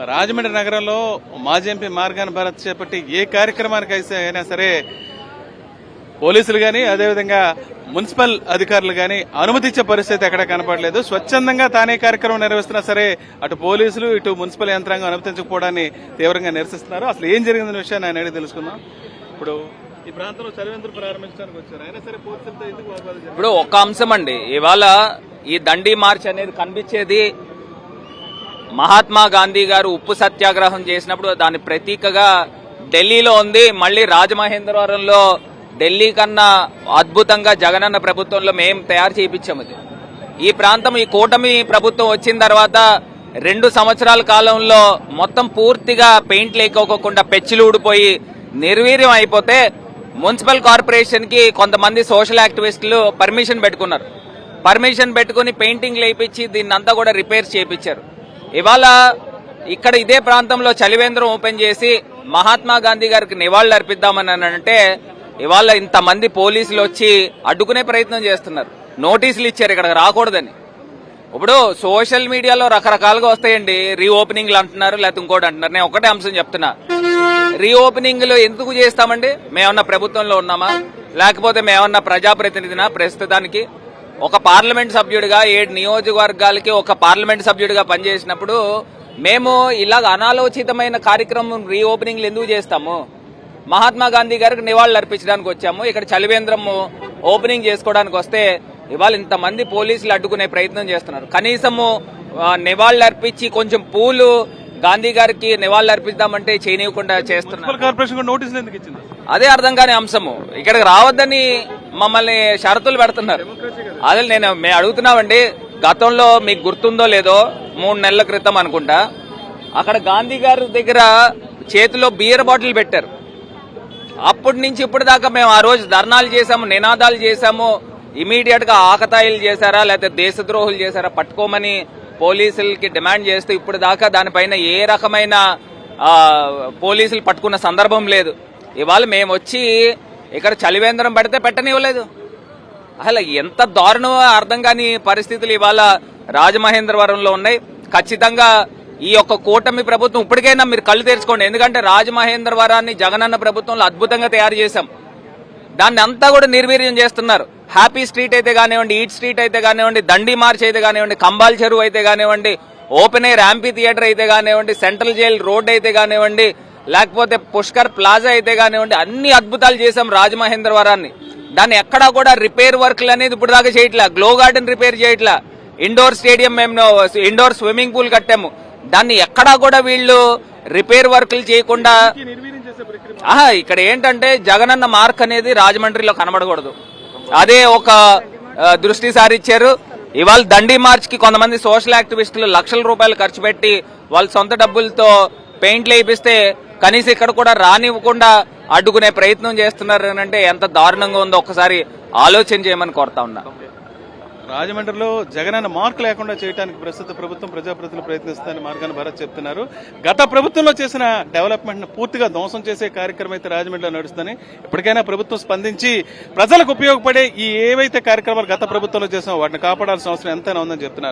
రాజమండ్రి నగరంలో మాజీ ఎంపీ మార్గాన భరత్ చేపట్టి ఏ కార్యక్రమానికి అయినా సరే పోలీసులు గాని అదేవిధంగా మున్సిపల్ అధికారులు గాని అనుమతించే పరిస్థితి ఎక్కడ కనపడలేదు. స్వచ్ఛందంగా తానే కార్యక్రమం నిర్వహిస్తున్నా సరే అటు పోలీసులు ఇటు మున్సిపల్ యంత్రాంగం అనుమతించకపోవడాన్ని తీవ్రంగా నిరసిస్తున్నారు. అసలు ఏం జరిగిందనే విషయాన్ని ఆయన అడిగి తెలుసుకుందాం. ఇప్పుడు ఈ ప్రాంతంలో చలివేంద్రం ప్రారంభించడానికి వచ్చారు, అయినా సరే పోలీసులతో ఎందుకు వాగ్వాదం? ఇప్పుడు ఒక అంశం అండి, ఇవాళ ఈ దండి మార్చ్ అనేది కనిపించేది మహాత్మా గాంధీ గారు ఉప్పు సత్యాగ్రహం చేసినప్పుడు దాని ప్రతీకగా ఢిల్లీలో ఉంది. మళ్ళీ రాజమహేంద్రవరంలో ఢిల్లీ కన్నా అద్భుతంగా జగనన్న ప్రభుత్వంలో మేము తయారు చేయించాము. ఈ ప్రాంతం ఈ కూటమి ప్రభుత్వం వచ్చిన తర్వాత 2 సంవత్సరాల కాలంలో మొత్తం పూర్తిగా పెయింట్ లేకోకుండా పెచ్చులు ఊడిపోయి నిర్వీర్యం అయిపోతే మున్సిపల్ కార్పొరేషన్ కి కొంతమంది సోషల్ యాక్టివిస్టులు పర్మిషన్ పెట్టుకున్నారు. పర్మిషన్ పెట్టుకుని పెయింటింగ్ లేపించి దీన్ని అంతా కూడా రిపేర్స్ చేయించారు. ఇవాళ ఇక్కడ ఇదే ప్రాంతంలో చలివేంద్రం ఓపెన్ చేసి మహాత్మా గాంధీ గారికి నివాళులు అర్పిద్దామని అంటే ఇవాళ ఇంతమంది పోలీసులు వచ్చి అడ్డుకునే ప్రయత్నం చేస్తున్నారు. నోటీసులు ఇచ్చారు ఇక్కడికి రాకూడదని. ఇప్పుడు సోషల్ మీడియాలో రకరకాలుగా వస్తాయండి, రీఓపెనింగ్లు అంటున్నారు, లేకపోతే ఇంకోటి అంటున్నారు. నేను ఒకటే అంశం చెప్తున్నా, రీఓపెనింగ్లు ఎందుకు చేస్తామండి? మేమన్నా ప్రభుత్వంలో ఉన్నామా, లేకపోతే మేమన్నా ప్రజాప్రతినిధినా? ప్రస్తుతానికి ఒక పార్లమెంట్ సభ్యుడిగా 7 నియోజకవర్గాలకి ఒక పార్లమెంట్ సభ్యుడిగా పనిచేసినప్పుడు మేము ఇలాగ అనాలోచితమైన కార్యక్రమం రీఓపెనింగ్లు ఎందుకు చేస్తాము? మహాత్మా గాంధీ గారికి నివాళులు అర్పించడానికి వచ్చాము. ఇక్కడ చలివేంద్రం ఓపెనింగ్ చేసుకోవడానికి వస్తే ఇవాళ ఇంతమంది పోలీసులు అడ్డుకునే ప్రయత్నం చేస్తున్నారు. కనీసము నివాళులు అర్పించి కొంచెం పూలు గాంధీ గారికి నివాళులు అర్పిద్దామంటే చేయనివ్వకుండా చేస్తున్నారు. అదే అర్థం కాని అంశము. ఇక్కడికి రావద్దని మమ్మల్ని షరతులు పెడుతున్నారు. అదే మేము అడుగుతున్నామండి, గతంలో మీకు గుర్తుందో లేదో 3 నెలల క్రితం అనుకుంటా అక్కడ గాంధీ గారి దగ్గర చేతిలో బియర్ బాటిల్ పెట్టారు. అప్పటి నుంచి ఇప్పటి దాకా మేము ఆ రోజు ధర్నాలు చేశాము, నినాదాలు చేశాము. ఇమీడియట్ గా ఆకతాయిలు చేశారా లేకపోతే దేశద్రోహులు చేశారా పట్టుకోమని పోలీసులకి డిమాండ్ చేస్తూ ఇప్పుడు దాకా దానిపైన ఏ రకమైన పోలీసులు పట్టుకున్న సందర్భం లేదు. ఇవాళ మేము వచ్చి ఇక్కడ చలివేంద్రం పెడితే పెట్టనివ్వలేదు. అసలు ఎంత దారుణమో అర్థం కాని పరిస్థితులు ఇవాళ రాజమహేంద్రవరంలో ఉన్నాయి. ఖచ్చితంగా ఈ యొక్క కూటమి ప్రభుత్వం ఇప్పటికైనా మీరు కళ్ళు తెరుచుకోండి. ఎందుకంటే రాజమహేంద్రవరాన్ని జగనన్న ప్రభుత్వంలో అద్భుతంగా తయారు చేశాం, దాన్ని అంతా కూడా నిర్వీర్యం చేస్తున్నారు. హ్యాపీ స్ట్రీట్ అయితే కానివ్వండి, ఈట్ స్ట్రీట్ అయితే కానివ్వండి, దండి మార్చ్ అయితే కానివ్వండి, కంబాల్ చెరువు అయితే కానివ్వండి, ఓపెన్ ఎయిర్ యాంపీ థియేటర్ అయితే కానివ్వండి, సెంట్రల్ జైల్ రోడ్ అయితే కానివ్వండి, లేకపోతే పుష్కర్ ప్లాజా అయితే కానివ్వండి, అన్ని అద్భుతాలు చేశాం రాజమహేంద్రవరాన్ని. దాన్ని ఎక్కడా కూడా రిపేర్ వర్క్లు అనేది ఇప్పుడు దాకా చేయట్లా. గ్లో గార్డెన్ రిపేర్ చేయట్లా, ఇండోర్ స్టేడియం మేము ఇండోర్ స్విమ్మింగ్ పూల్ కట్టాము, దాన్ని ఎక్కడా కూడా వీళ్ళు రిపేర్ వర్క్లు చేయకుండా ఇక్కడ ఏంటంటే జగనన్న మార్క్ అనేది రాజమండ్రిలో కనబడకూడదు, అదే ఒక దృష్టి సారిచ్చారు. ఇవాళ దండి మార్చ్ కి కొంతమంది సోషల్ యాక్టివిస్టులు లక్షల రూపాయలు ఖర్చు పెట్టి వాళ్ళ సొంత డబ్బులతో పెయింట్లు వేయిస్తే కనీసం ఇక్కడ కూడా రానివ్వకుండా అడ్డుకునే ప్రయత్నం చేస్తున్నారు అంటే ఎంత దారుణంగా ఉందో ఒక్కసారి ఆలోచన చేయమని కోరుతా ఉన్నా. రాజమండ్రిలో జగనన్న మార్క్ లేకుండా చేయడానికి ప్రస్తుత ప్రభుత్వం ప్రజాప్రతినిధులు ప్రయత్నిస్తారని మార్గాన భరత్ చెప్తున్నారు. గత ప్రభుత్వంలో చేసిన డెవలప్మెంట్ ను పూర్తిగా ధ్వంసం చేసే కార్యక్రమం అయితే రాజమండ్రిలో నడుస్తుందని, ఇప్పటికైనా ప్రభుత్వం స్పందించి ప్రజలకు ఉపయోగపడే ఈ ఏవైతే కార్యక్రమాలు గత ప్రభుత్వంలో చేసామో వాటిని కాపాడాల్సిన అవసరం ఎంతైనా ఉందని చెప్తున్నారు.